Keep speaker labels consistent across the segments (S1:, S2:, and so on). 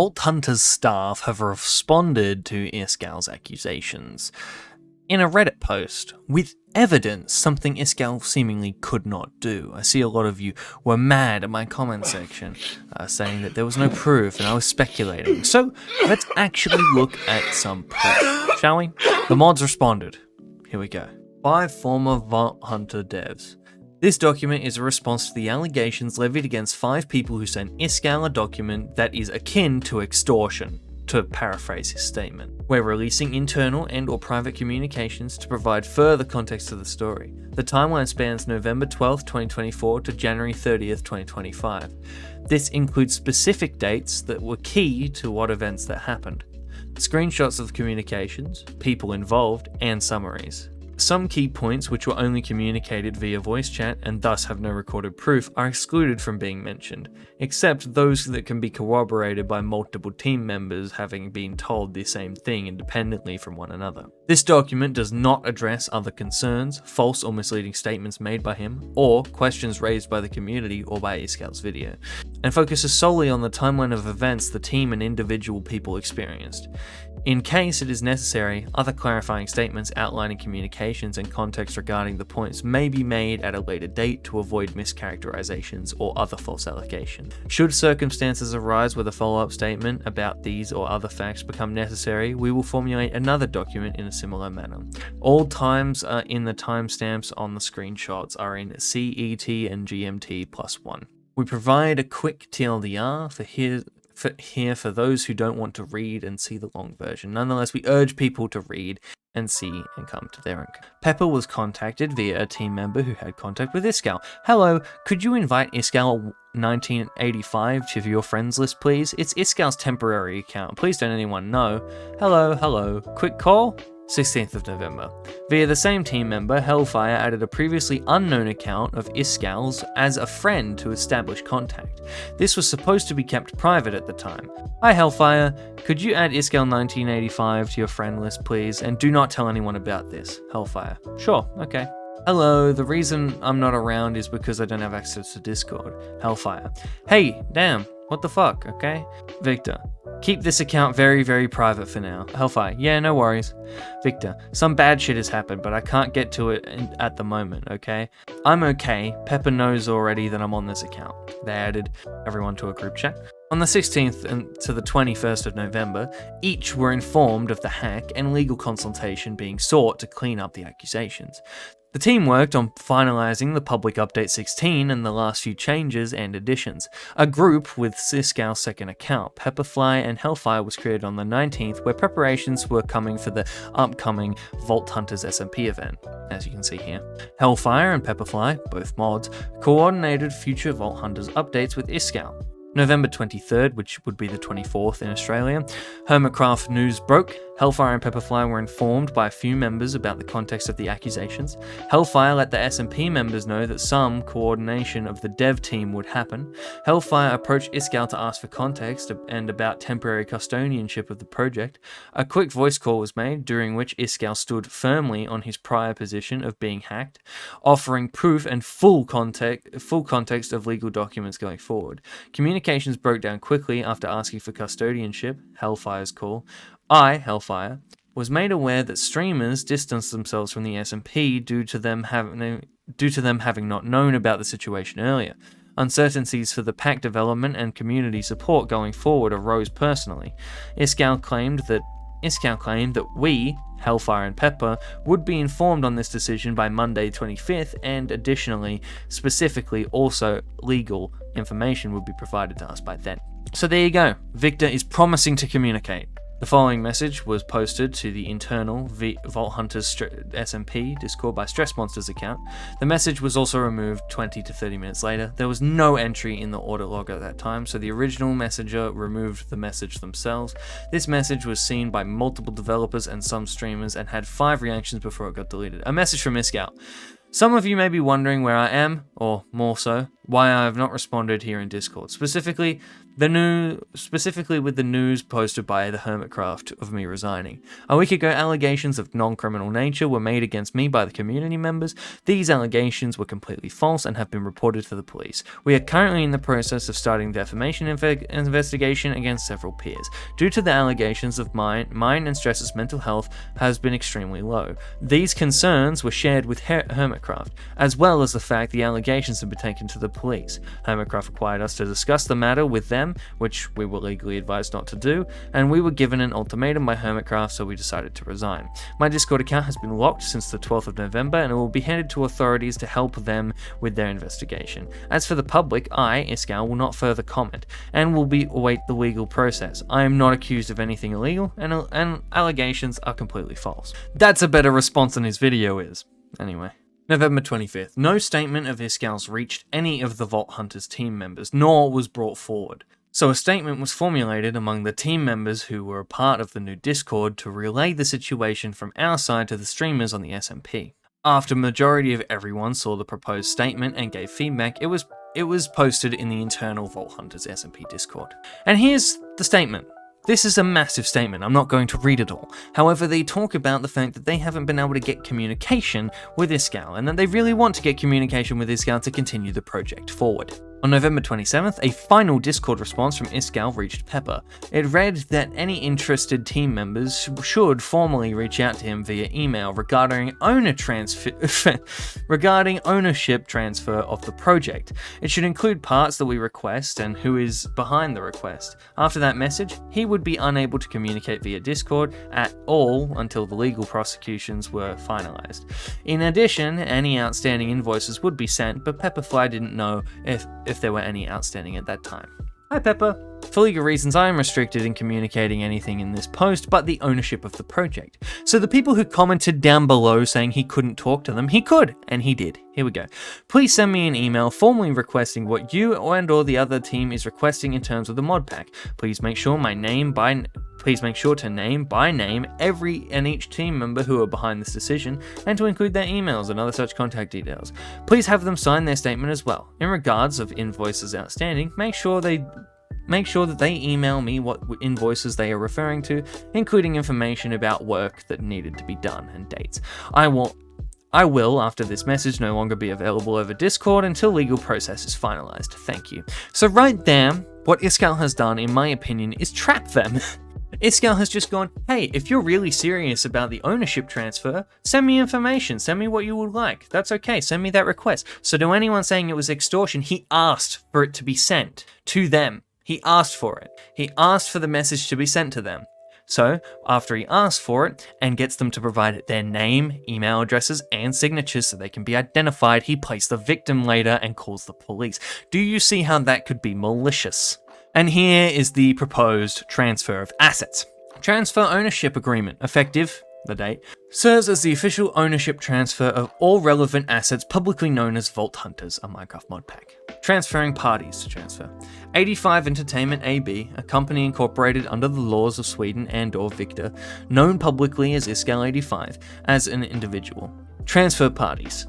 S1: Vault Hunter's staff have responded to Iskall's accusations in a Reddit post with evidence, something Iskall seemingly could not do. I see a lot of you were mad at my comment section, saying that there was no proof and I was speculating. So let's actually look at some proof, shall we? The mods responded. Here we go. 5 former Vault Hunter devs. This document is a response to the allegations levied against 5 people who sent Iskall a document that is akin to extortion, to paraphrase his statement. We're releasing internal and/or private communications to provide further context to the story. The timeline spans November 12th, 2024 to January 30th, 2025. This includes specific dates that were key to what events that happened. Screenshots of the communications, people involved, and summaries. Some key points which were only communicated via voice chat and thus have no recorded proof are excluded from being mentioned, except those that can be corroborated by multiple team members having been told the same thing independently from one another. This document does not address other concerns, false or misleading statements made by him, or questions raised by the community or by Iskall's video, and focuses solely on the timeline of events the team and individual people experienced. In case it is necessary, other clarifying statements outlining communications and context regarding the points may be made at a later date to avoid mischaracterizations or other false allegations. Should circumstances arise where the follow-up statement about these or other facts become necessary, we will formulate another document in a similar manner. All times in the timestamps on the screenshots are in CET and GMT +1. We provide a quick TLDR for those who don't want to read and see the long version. Nonetheless, we urge people to read and see and come to their own. Pepper was contacted via a team member who had contact with Iskall. Hello, could you invite Iskall85 to your friends list, please? It's Iskall's temporary account. Please don't anyone know. Hello. Quick call? 16th of November. Via the same team member, Hellfire added a previously unknown account of Iskall's as a friend to establish contact. This was supposed to be kept private at the time. Hi Hellfire, could you add Iskall1985 to your friend list please, and do not tell anyone about this. Hellfire. Sure, okay. Hello, the reason I'm not around is because I don't have access to Discord. Hellfire. Hey, damn, what the fuck, okay? Victor. Keep this account very, very private for now. Hellfire. Yeah, no worries. Victor. Some bad shit has happened, but I can't get to it at the moment, okay? I'm okay. Pepper knows already that I'm on this account. They added everyone to a group chat. On the 16th and to the 21st of November, each were informed of the hack and legal consultation being sought to clean up the accusations. The team worked on finalizing the public update 16 and the last few changes and additions. A group with Iskall's second account, Pepperfly and Hellfire, was created on the 19th, where preparations were coming for the upcoming Vault Hunters SMP event, as you can see here. Hellfire and Pepperfly, both mods, coordinated future Vault Hunters updates with Iskall. November 23rd, which would be the 24th in Australia, Hermitcraft news broke. Hellfire and Pepperfly were informed by a few members about the context of the accusations. Hellfire let the SMP members know that some coordination of the dev team would happen. Hellfire approached Iskall to ask for context and about temporary custodianship of the project. A quick voice call was made, during which Iskall stood firmly on his prior position of being hacked, offering proof and full context of legal documents going forward. Communications broke down quickly after asking for custodianship, Hellfire's call. Hellfire, was made aware that streamers distanced themselves from the SMP due to them having not known about the situation earlier. Uncertainties for the pack development and community support going forward arose personally. Iskall claimed that we, Hellfire and Pepper, would be informed on this decision by Monday 25th, and additionally, specifically also legal information would be provided to us by then. So there you go. Victor is promising to communicate. The following message was posted to the internal Vault Hunters SMP Discord by Stress Monster's account. The message was also removed 20 to 30 minutes later. There was no entry in the audit log at that time, so the original messenger removed the message themselves. This message was seen by multiple developers and some streamers and had 5 reactions before it got deleted. A message from Iskall. Some of you may be wondering where I am, or more so, why I have not responded here in Discord. Specifically, specifically with the news posted by the Hermitcraft of me resigning. A week ago, allegations of non-criminal nature were made against me by the community members. These allegations were completely false and have been reported to the police. We are currently in the process of starting defamation investigation against several peers. Due to the allegations of mine and Stress's mental health has been extremely low. These concerns were shared with Hermitcraft, as well as the fact the allegations have been taken to the police. Hermitcraft required us to discuss the matter with them, which we were legally advised not to do, and we were given an ultimatum by Hermitcraft, so we decided to resign. My Discord account has been locked since the 12th of November, and it will be handed to authorities to help them with their investigation. As for the public, I, Iskall, will not further comment, and will await the legal process. I am not accused of anything illegal, and allegations are completely false. That's a better response than his video is. Anyway. November 25th. No statement of Iskall's reached any of the Vault Hunters team members, nor was brought forward. So a statement was formulated among the team members who were a part of the new Discord to relay the situation from our side to the streamers on the SMP. After majority of everyone saw the proposed statement and gave feedback, it was posted in the internal Vault Hunters SMP Discord. And here's the statement. This is a massive statement, I'm not going to read it all. However, they talk about the fact that they haven't been able to get communication with Iskall, and that they really want to get communication with Iskall to continue the project forward. On November 27th, a final Discord response from Iskall reached Pepper. It read that any interested team members should formally reach out to him via email regarding ownership transfer of the project. It should include parts that we request and who is behind the request. After that message, he would be unable to communicate via Discord at all until the legal prosecutions were finalized. In addition, any outstanding invoices would be sent, but Pepperfly didn't know if there were any outstanding at that time. Hi Pepper. For legal reasons, I am restricted in communicating anything in this post but the ownership of the project. So the people who commented down below saying he couldn't talk to them, he could, and he did. Here we go. Please send me an email formally requesting what you and or the other team is requesting in terms of the mod pack. Please make sure to name by name every and each team member who are behind this decision, and to include their emails and other such contact details. Please have them sign their statement as well. In regards of invoices outstanding, make sure that they email me what invoices they are referring to, including information about work that needed to be done and dates. I will, after this message, no longer be available over Discord until legal process is finalized. Thank you. So right there, what Iskall has done, in my opinion, is trap them. Iskall has just gone, hey, if you're really serious about the ownership transfer, send me information, send me what you would like. That's okay, send me that request. So to anyone saying it was extortion, he asked for it to be sent to them. He asked for it. He asked for the message to be sent to them. So, after he asks for it and gets them to provide their name, email addresses, and signatures so they can be identified, he plays the victim later and calls the police. Do you see how that could be malicious? And here is the proposed transfer of assets. Transfer ownership agreement, effective, the date, serves as the official ownership transfer of all relevant assets publicly known as Vault Hunters, a Minecraft mod pack. Transferring parties to transfer. 85 Entertainment AB, a company incorporated under the laws of Sweden and or Victor, known publicly as Iskall85, as an individual. Transfer parties.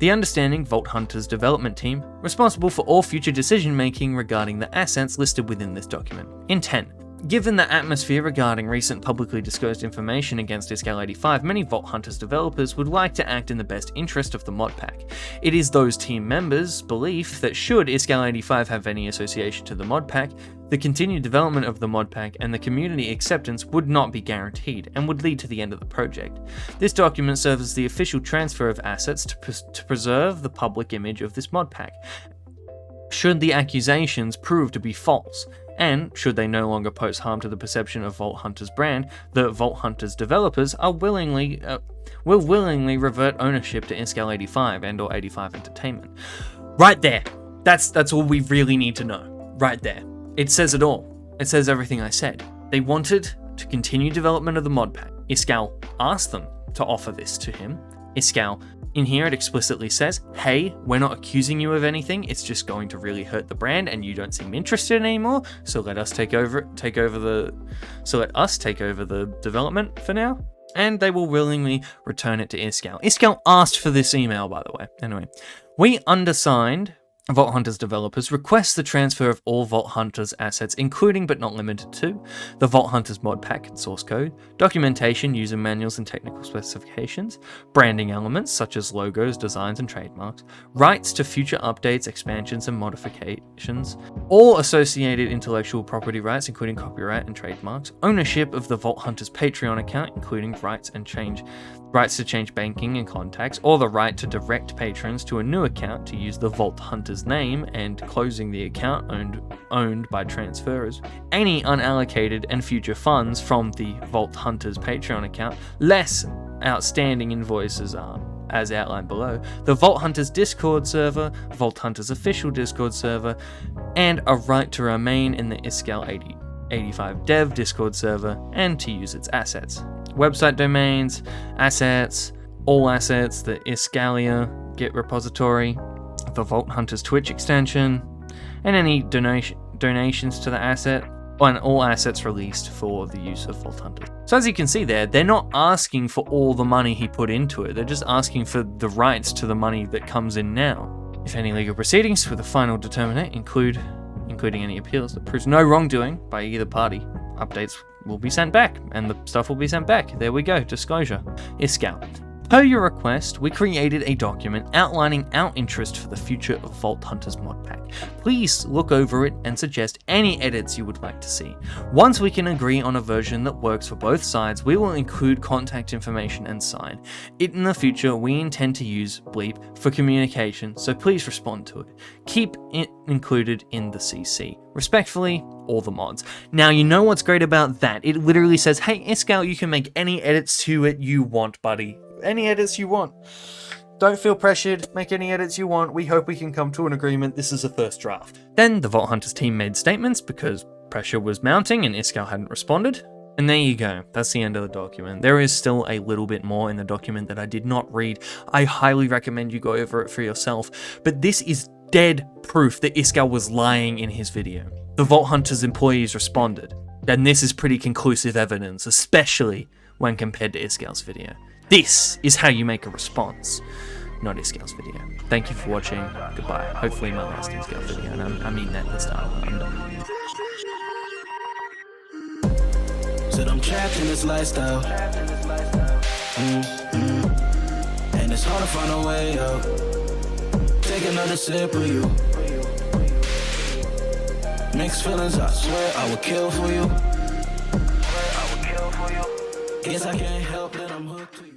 S1: The understanding Vault Hunters development team, responsible for all future decision making regarding the assets listed within this document. Intent. Given the atmosphere regarding recent publicly disclosed information against Iskall85, many Vault Hunters developers would like to act in the best interest of the mod pack. It is those team members' belief that should Iskall85 have any association to the mod pack, the continued development of the mod pack and the community acceptance would not be guaranteed and would lead to the end of the project. This document serves as the official transfer of assets to preserve the public image of this mod pack. Should the accusations prove to be false, and should they no longer pose harm to the perception of Vault Hunters brand, the Vault Hunters developers will willingly revert ownership to Iskall85 and or 85 Entertainment. Right there. That's all we really need to know. Right there. It says it all. It says everything I said. They wanted to continue development of the mod pack. Iskall asked them to offer this to him. Iskall, in here it explicitly says, hey, we're not accusing you of anything, it's just going to really hurt the brand and you don't seem interested anymore, so let us take over the development for now. And they will willingly return it to Iskall. Iskall asked for this email, by the way. Anyway, we undersigned Vault Hunters developers request the transfer of all Vault Hunters assets, including but not limited to the Vault Hunters mod pack and source code, documentation, user manuals and technical specifications, branding elements such as logos, designs and trademarks, rights to future updates, expansions and modifications, all associated intellectual property rights including copyright and trademarks, ownership of the Vault Hunters Patreon account including rights to change banking and contacts, or the right to direct patrons to a new account to use the Vault Hunters name and closing the account owned by transferors, any unallocated and future funds from the Vault Hunters Patreon account, less outstanding invoices are as outlined below, the Vault Hunters Discord server, Vault Hunters official Discord server, and a right to remain in the Iskall85 dev Discord server and to use its assets. Website domains, assets, all assets, the Iskall Git repository, the Vault Hunters Twitch extension, and any donations to the asset, and all assets released for the use of Vault Hunters. So as you can see there, they're not asking for all the money he put into it, they're just asking for the rights to the money that comes in now. If any legal proceedings with a final determinant including any appeals that proves no wrongdoing by either party, updates will be sent back, and the stuff will be sent back. There we go, disclosure. Iskall. Per your request, we created a document outlining our interest for the future of Vault Hunters mod pack. Please look over it and suggest any edits you would like to see. Once we can agree on a version that works for both sides, we will include contact information and sign. In the future, we intend to use Bleep for communication, so please respond to it. Keep it included in the CC. Respectfully, all the mods. Now, you know what's great about that? It literally says, hey, Iskall, you can make any edits to it you want, buddy. Any edits you want. Don't feel pressured, make any edits you want. We hope we can come to an agreement. This is a first draft. Then the Vault Hunters team made statements because pressure was mounting and Iskall hadn't responded. And there you go, that's the end of the document. There is still a little bit more in the document that I did not read. I highly recommend you go over it for yourself. But this is dead proof that Iskall was lying in his video. The Vault Hunters employees responded. And this is pretty conclusive evidence, especially when compared to Iskall's video. This is how you make a response, not Iskall's video. Thank you for watching. Goodbye. Hopefully my last Iskall video, and I mean that this time. I'm done.
S2: Said I'm trapped in this lifestyle. And it's hard to find a way out. Take another sip of you. Mixed feelings, I swear I would kill for you. Guess I can't help that I'm hooked to you.